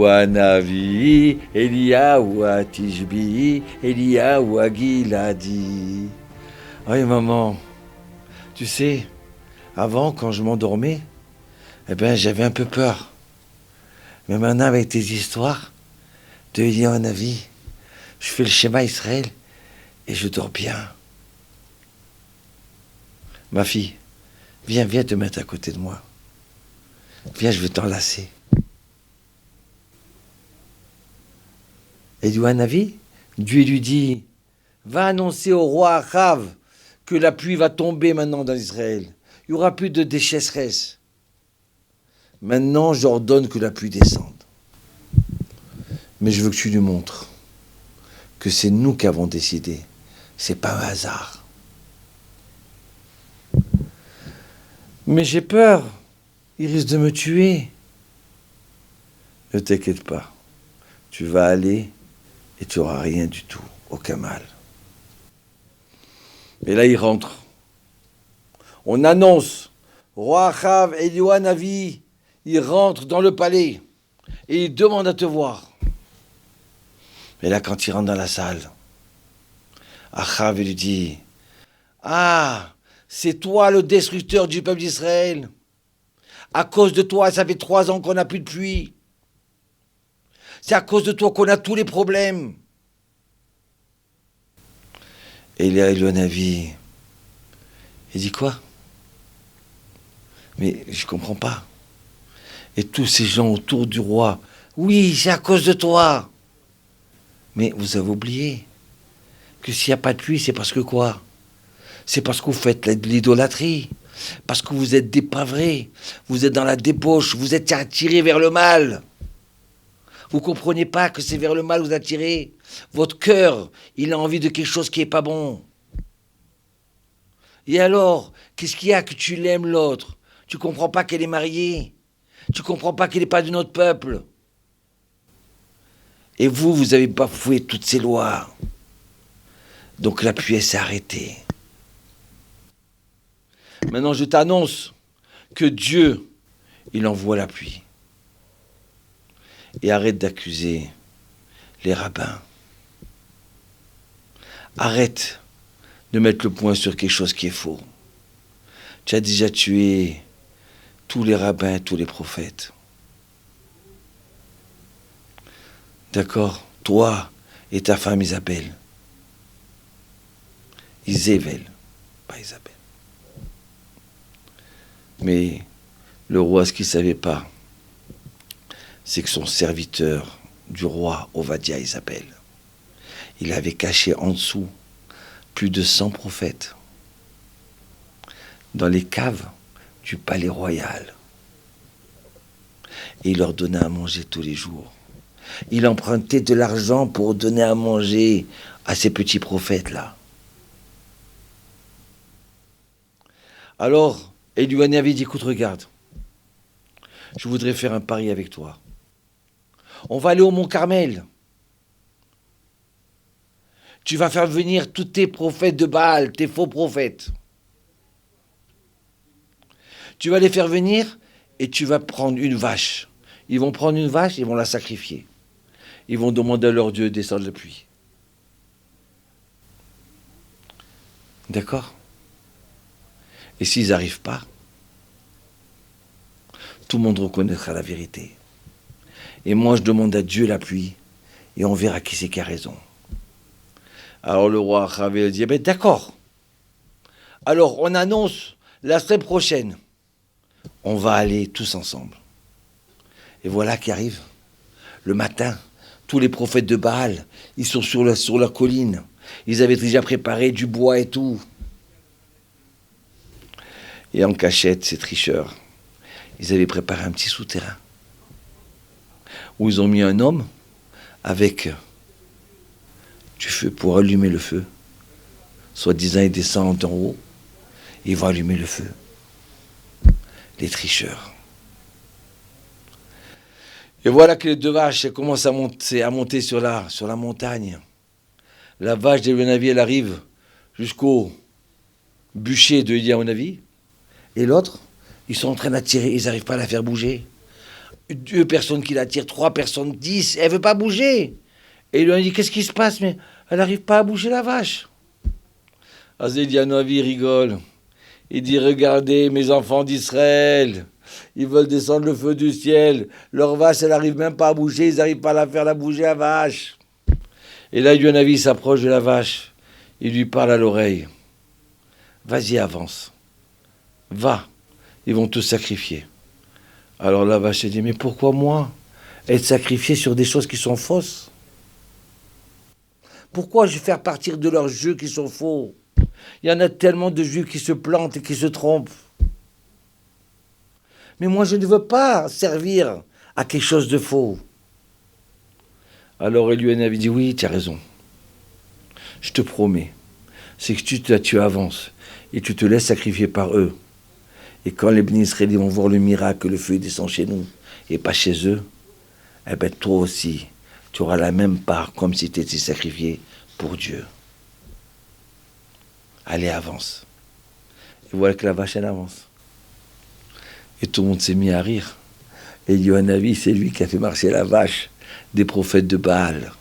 Eliyahu Eliyahu Tishbi, Eliyahu Giladi. Oui, maman, tu sais, avant, quand je m'endormais, j'avais un peu peur. Mais maintenant, avec tes histoires de Eliyahu Navi, je fais le schéma Israël et je dors bien. Ma fille, viens te mettre à côté de moi. Viens, je veux t'enlacer. Eliyahu Navi, Dieu lui dit, va annoncer au roi Achav que la pluie va tomber maintenant dans Israël. Il n'y aura plus de déchesseresse. Maintenant, j'ordonne que la pluie descende. Mais je veux que tu lui montres que c'est nous qui avons décidé. C'est pas un hasard. Mais j'ai peur. Il risque de me tuer. Ne t'inquiète pas. Tu vas aller et tu n'auras rien du tout. Aucun mal. Et là, il rentre. On annonce. Roi Achav, Eliyahu Navi, il rentre dans le palais et il demande à te voir. Et là, quand il rentre dans la salle, Achav lui dit, ah, c'est toi le destructeur du peuple d'Israël. À cause de toi, ça fait 3 ans qu'on n'a plus de pluie. C'est à cause de toi qu'on a tous les problèmes. Et Eliyahu Navi, il dit quoi? Mais je comprends pas. Et tous ces gens autour du roi, oui, c'est à cause de toi. Mais vous avez oublié que s'il n'y a pas de pluie, c'est parce que quoi? C'est parce que vous faites de l'idolâtrie, parce que vous êtes dépavrés, vous êtes dans la débauche, vous êtes attirés vers le mal. Vous ne comprenez pas que c'est vers le mal que vous attirez. Votre cœur, il a envie de quelque chose qui n'est pas bon. Et alors, qu'est-ce qu'il y a que tu l'aimes l'autre? Tu ne comprends pas qu'elle est mariée. Tu ne comprends pas qu'elle n'est pas de notre peuple. Et vous avez bafoué toutes ces lois. Donc la pluie s'est arrêtée. Maintenant, je t'annonce que Dieu, il envoie la pluie. Et arrête d'accuser les rabbins. Arrête de mettre le point sur quelque chose qui est faux. Tu as déjà tué tous les rabbins, tous les prophètes. D'accord? Toi et ta femme Isabelle. Isével, pas Isabelle. Mais le roi, ce qu'il ne savait pas, c'est que son serviteur du roi, Ovadia Isabelle, il avait caché en dessous plus de 100 prophètes dans les caves du palais royal. Et il leur donnait à manger tous les jours. Il empruntait de l'argent pour donner à manger à ces petits prophètes-là. Alors, Eliyahu Navi dit, écoute, regarde, je voudrais faire un pari avec toi. On va aller au Mont Carmel. Tu vas faire venir tous tes prophètes de Baal, tes faux prophètes. Tu vas les faire venir et tu vas prendre une vache. Ils vont prendre une vache, ils vont la sacrifier. Ils vont demander à leur Dieu de descendre la pluie. D'accord? Et s'ils n'arrivent pas, tout le monde reconnaîtra la vérité. Et moi, je demande à Dieu la pluie, et on verra qui c'est qui a raison. Alors le roi Achav dit, d'accord. Alors on annonce la semaine prochaine, on va aller tous ensemble. Et voilà qui arrive. Le matin, tous les prophètes de Baal, ils sont sur la colline. Ils avaient déjà préparé du bois et tout. Et en cachette, ces tricheurs, ils avaient préparé un petit souterrain où ils ont mis un homme avec du feu pour allumer le feu. Soi-disant, il descend d'en haut, ils vont allumer le feu. Les tricheurs. Et voilà que les 2 vaches commencent à monter sur la montagne. La vache d'Eliyahu Navi, elle arrive jusqu'au bûcher de Eliyahu Navi. Et l'autre, ils sont en train d'attirer, ils n'arrivent pas à la faire bouger. 2 personnes qui la tirent, 3 personnes, 10, elle ne veut pas bouger. Et il lui a dit, qu'est-ce qui se passe? Mais elle n'arrive pas à bouger la vache. Azélianovi rigole. Il dit, regardez mes enfants d'Israël, ils veulent descendre le feu du ciel. Leur vache, elle n'arrive même pas à bouger, ils n'arrivent pas à la faire la bouger, la vache. Et là, Elianavi s'approche de la vache. Il lui parle à l'oreille. Vas-y, avance. Va. Ils vont te sacrifier. Alors la vache, elle dit, mais pourquoi moi? Être sacrifié sur des choses qui sont fausses? Pourquoi je vais faire partir de leurs jeux qui sont faux? Il y en a tellement de juifs qui se plantent et qui se trompent. Mais moi, je ne veux pas servir à quelque chose de faux. Alors Elianavi avait dit, oui, tu as raison. Je te promets, c'est que tu avances et tu te laisses sacrifier par eux. Et quand les bénis israéliens vont voir le miracle, le feu descend chez nous et pas chez eux, eh bien toi aussi, tu auras la même part comme si tu étais sacrifié pour Dieu. Allez, avance. Et voilà que la vache, elle avance. Et tout le monde s'est mis à rire. Et Elianavi, c'est lui qui a fait marcher la vache des prophètes de Baal.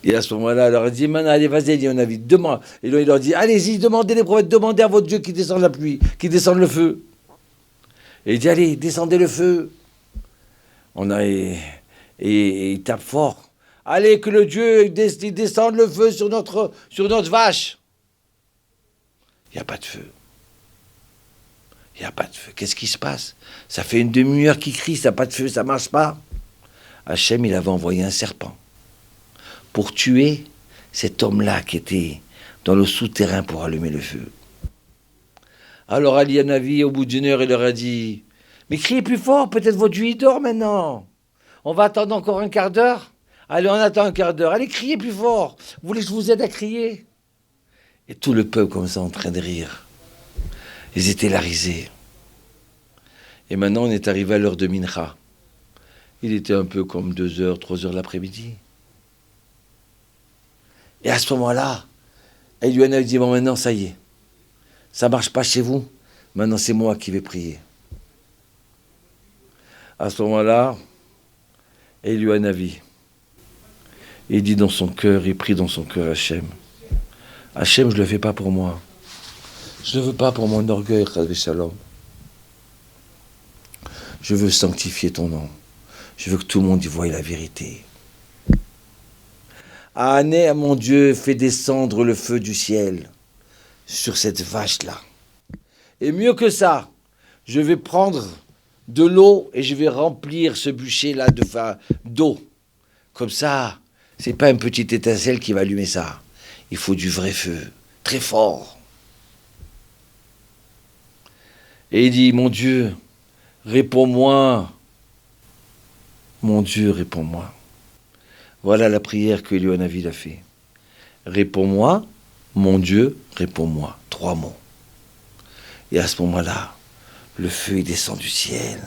Et à ce moment-là, il leur a dit, maintenant, allez, vas-y, Elianavi, demande. Et il leur dit, allez-y, demandez les prophètes, demandez à votre Dieu qui descende la pluie, qui descende le feu. Et il dit, allez, descendez le feu. Et il tape fort. Allez, que le Dieu descende le feu sur notre vache. Il n'y a pas de feu. Il n'y a pas de feu. Qu'est-ce qui se passe? Ça fait une demi-heure qu'il crie, ça n'a pas de feu, ça ne marche pas. Hachem, il avait envoyé un serpent pour tuer cet homme-là qui était dans le souterrain pour allumer le feu. Alors Elianavi, au bout d'une heure, il leur a dit, mais criez plus fort, peut-être votre Dieu dort maintenant. On va attendre encore un quart d'heure. Allez, on attend un quart d'heure. Allez, criez plus fort. Vous voulez que je vous aide à crier? Et tout le peuple comme ça en train de rire. Ils étaient là risés. Et maintenant, on est arrivé à l'heure de Mincha. Il était un peu comme 2h, 3h l'après-midi. Et à ce moment-là, Elianavi dit, bon, maintenant, ça y est. Ça ne marche pas chez vous. Maintenant, c'est moi qui vais prier. À ce moment-là, Elianavi, il dit dans son cœur, il prie dans son cœur Hachem. Hachem, je ne le fais pas pour moi. Je ne le veux pas pour mon orgueil, Chas Shalom. Je veux sanctifier ton nom. Je veux que tout le monde y voie la vérité. Ané, mon Dieu, fais descendre le feu du ciel sur cette vache-là. Et mieux que ça, je vais prendre de l'eau et je vais remplir ce bûcher-là d'eau. Comme ça, c'est pas une petite étincelle qui va allumer ça. Il faut du vrai feu, très fort. Et il dit, mon Dieu, réponds-moi. Mon Dieu, réponds-moi. Voilà la prière que Elianavi a fait. Réponds-moi, mon Dieu, réponds-moi. 3 mots. Et à ce moment-là, le feu, il descend du ciel.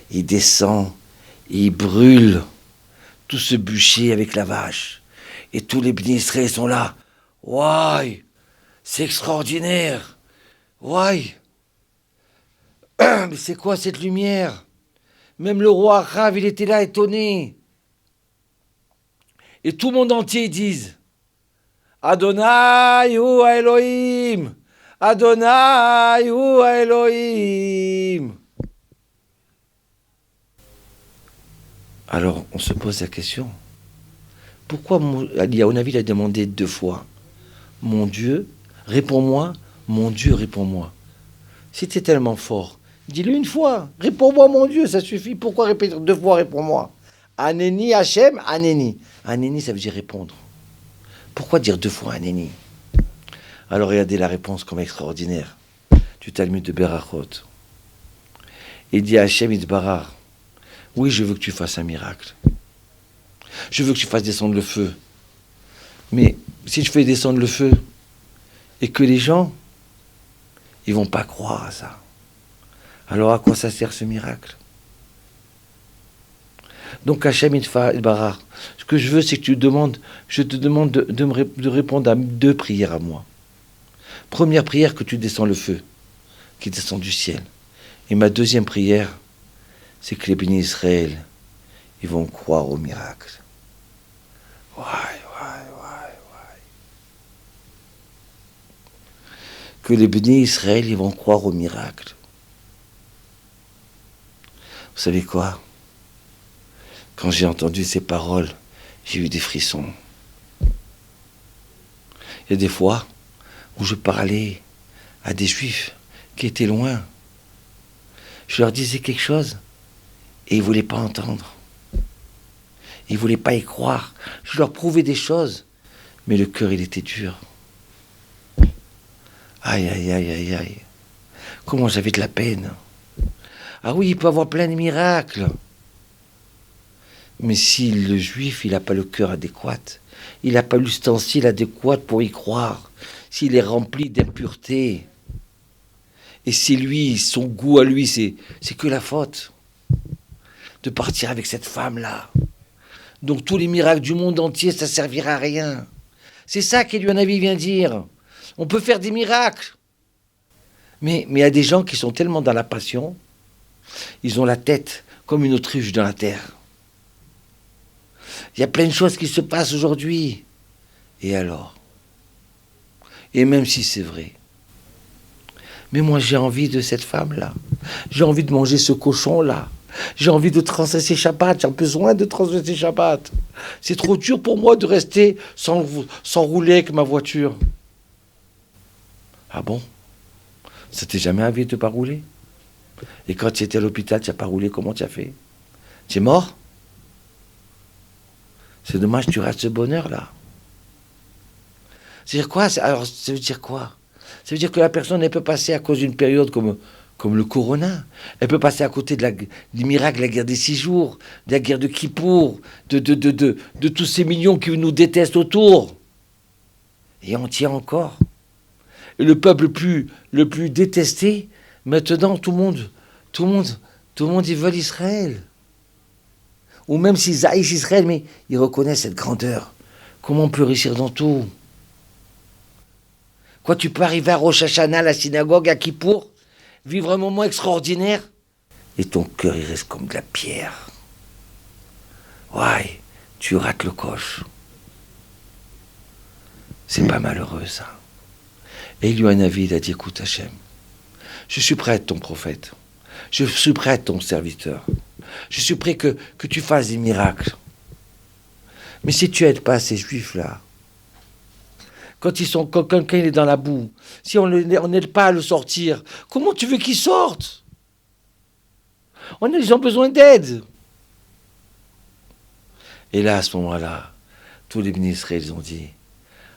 Il descend, et il brûle tout ce bûcher avec la vache. Et tous les bénis Israël sont là. Waouh, c'est extraordinaire. Waouh, mais c'est quoi cette lumière? Même le roi Achav, il était là étonné. Et tout le monde entier disent, Adonai hu Elohim, Adonai hu Elohim. Alors on se pose la question, pourquoi Elianavi a demandé 2 fois, mon Dieu, réponds-moi, mon Dieu, réponds-moi. Si tu es tellement fort, dis-le 1 fois, réponds-moi mon Dieu, ça suffit, pourquoi répéter 2 fois, réponds-moi? Aneni Hachem, Aneni. Aneni, ça veut dire répondre. Pourquoi dire 2 fois Aneni? Alors regardez la réponse comme extraordinaire du Talmud de Berachot. Il dit à Hachem Yitbarach, oui, je veux que tu fasses un miracle. Je veux que tu fasses descendre le feu. Mais si je fais descendre le feu et que les gens, ils vont pas croire à ça, alors à quoi ça sert ce miracle? Donc Hachem Yitbarach, ce que je veux, c'est que je te demande de répondre à 2 prières à moi. Première prière, que tu descends le feu, qui descend du ciel. Et ma deuxième prière, c'est que les bénis Israël, ils vont croire au miracle. Ouais. Que les bénis Israël, ils vont croire au miracle. Vous savez quoi? Quand j'ai entendu ces paroles, j'ai eu des frissons. Il y a des fois où je parlais à des juifs qui étaient loin. Je leur disais quelque chose et ils ne voulaient pas entendre. Ils ne voulaient pas y croire. Je leur prouvais des choses, mais le cœur, il était dur. Aïe. Comment j'avais de la peine. Ah oui, il peut avoir plein de miracles. Mais si le juif, il n'a pas le cœur adéquat, il n'a pas l'ustensile adéquat pour y croire, s'il est rempli d'impureté, et si lui, son goût à lui, c'est que la faute de partir avec cette femme-là. Donc tous les miracles du monde entier, ça ne servira à rien. C'est ça qu'Eliyahu Hanavi vient dire. On peut faire des miracles. Mais il y a des gens qui sont tellement dans la passion, ils ont la tête comme une autruche dans la terre. Il y a plein de choses qui se passent aujourd'hui. Et alors? Et même si c'est vrai. Mais moi, j'ai envie de cette femme-là. J'ai envie de manger ce cochon-là. J'ai envie de transgresser Shabbat. J'ai besoin de transgresser Shabbat. C'est trop dur pour moi de rester sans rouler avec ma voiture. Ah bon? Ça t'est jamais arrivé de ne pas rouler? Et quand tu étais à l'hôpital, tu n'as pas roulé, comment tu as fait? Tu es mort? C'est dommage, tu rates ce bonheur-là. C'est-à-dire quoi? Alors, ça veut dire quoi? Ça veut dire que la personne, elle peut passer à cause d'une période comme le Corona. Elle peut passer à côté du miracle de la guerre des 6 jours, de la guerre de Kippour, de tous ces millions qui nous détestent autour. Et on tient encore. Et le peuple le plus détesté, maintenant, tout le monde, ils veulent Israël. Ou même s'ils haïssent Israël, mais ils reconnaissent cette grandeur. Comment on peut réussir dans tout? Quoi, tu peux arriver à Rosh Hashanah, à la synagogue, à Kippour, vivre un moment extraordinaire, et ton cœur, il reste comme de la pierre. Ouais, tu rates le coche. C'est pas malheureux, ça. Et Eliyahu Hanavi, il a dit, écoute Hachem, je suis prêt à être ton prophète. Je suis prêt à être ton serviteur. Je suis prêt que tu fasses des miracles. Mais si tu n'aides pas ces juifs-là, quand quelqu'un est dans la boue, si on n'aide pas à le sortir, comment tu veux qu'il sorte? Ils ont besoin d'aide. Et là, à ce moment-là, tous les ministres, ils ont dit,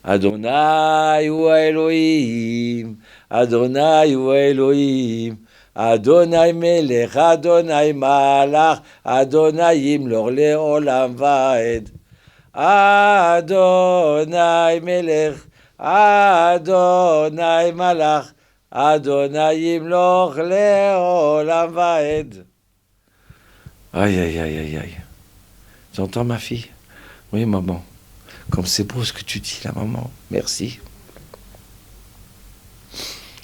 Adonai hu Elohim, Adonai hu Elohim, Adonai melech, Adonai malach, Adonai yimlor leolam vaed. Adonai melech, Adonai malach, Adonai yimlor leolam vaed. Aïe. Tu entends ma fille? Oui, maman. Comme c'est beau ce que tu dis là, maman. Merci.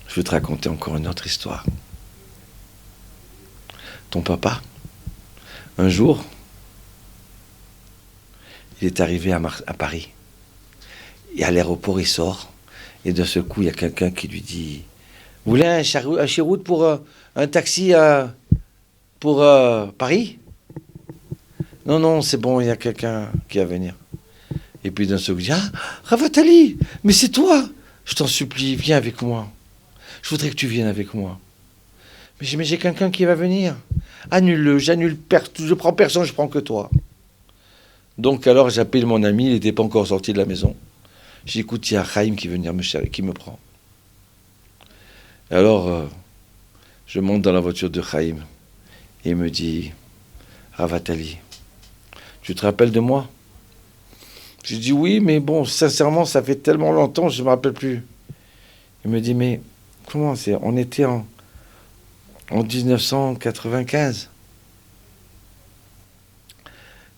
Je vais te raconter encore une autre histoire. Ton papa, un jour, il est arrivé à Paris. Et à l'aéroport, il sort. Et d'un seul coup, il y a quelqu'un qui lui dit, vous voulez un chiroute pour un taxi pour Paris? Non, c'est bon, il y a quelqu'un qui va venir. Et puis d'un seul coup, il dit, Ravatali, mais c'est toi. Je t'en supplie, viens avec moi. Je voudrais que tu viennes avec moi. Mais j'ai quelqu'un qui va venir. Annule-le, je prends personne, je prends que toi. Donc alors j'appelle mon ami, il n'était pas encore sorti de la maison. Je dis, écoute, il y a Chaim qui veut venir qui me prend. Et alors, je monte dans la voiture de Chaim. Et il me dit, Ravatali, tu te rappelles de moi? Je dis oui, mais bon, sincèrement, ça fait tellement longtemps, je ne me rappelle plus. Il me dit, mais comment c'est? On était en 1995.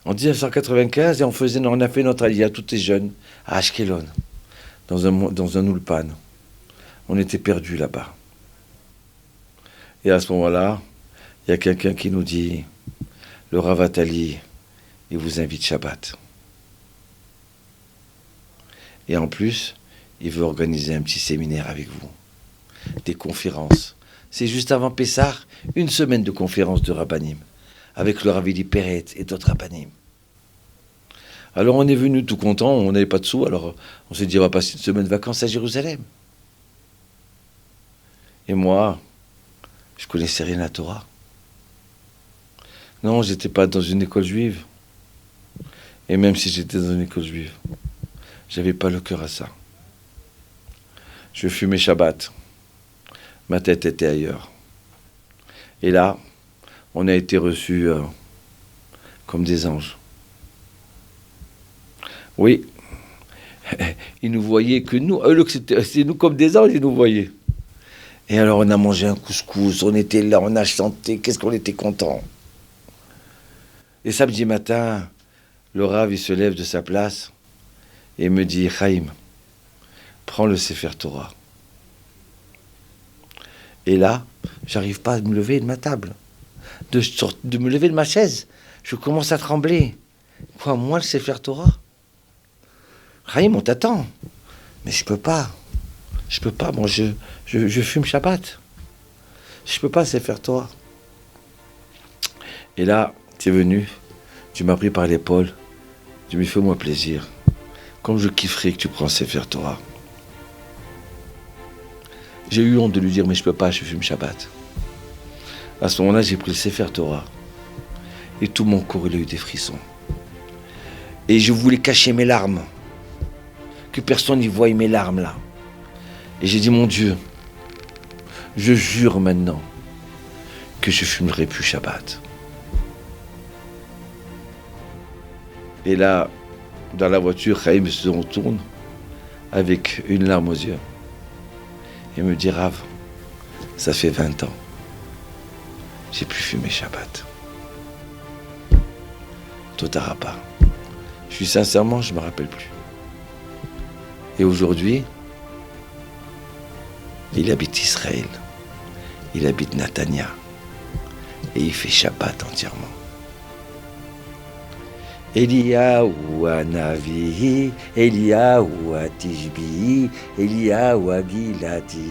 En 1995, et on a fait notre aliyah, tous les jeunes, à Ashkelon, dans un ulpan. On était perdus là-bas. Et à ce moment-là, Il y a quelqu'un qui nous dit, le Rav Attali, il vous invite Shabbat. Et en plus, il veut organiser un petit séminaire avec vous. Des conférences. C'est juste avant Pessah, une semaine de conférences de Rabbanim, avec le Rav Eli Peret et d'autres Rabbanim. Alors on est venu tout content, on n'avait pas de sous, alors on s'est dit on va passer une semaine de vacances à Jérusalem. Et moi, je connaissais rien à la Torah. Non, j'étais pas dans une école juive. Et même si j'étais dans une école juive, j'avais pas le cœur à ça. Je fumais Shabbat. Ma tête était ailleurs. Et là, on a été reçus comme des anges. Oui, ils nous voyaient que nous, c'est nous comme des anges, ils nous voyaient. Et alors on a mangé un couscous, on était là, on a chanté, qu'est-ce qu'on était contents. Et samedi matin, le Rav, il se lève de sa place et me dit, Chaim, prends le Sefer Torah. Et là, j'arrive pas à me lever de ma table, de me lever de ma chaise. Je commence à trembler. Quoi, moi, le Sefer Torah? Chaim, on t'attend. Mais je peux pas. Je peux pas, moi, je fume Shabbat. Je peux pas, Sefer Torah. Et là, tu es venu, tu m'as pris par l'épaule, tu me fais-moi plaisir. Comme je kifferais que tu prends Sefer Torah. J'ai eu honte de lui dire, mais je peux pas, je fume Shabbat. À ce moment-là, j'ai pris le Sefer Torah. Et tout mon corps, il a eu des frissons. Et je voulais cacher mes larmes. Que personne n'y voie mes larmes là. Et j'ai dit, mon Dieu, je jure maintenant que je fumerai plus Shabbat. Et là, dans la voiture, Chaim se retourne avec une larme aux yeux. Et me dit, Rav, ça fait 20 ans. J'ai plus fumé Shabbat. Totarapa. Sincèrement, je ne me rappelle plus. Et aujourd'hui, il habite Israël. Il habite Natania. Et il fait Shabbat entièrement. Eliyahu Hanavi, Eliyahu Tishbi, Eliyahu Giladi.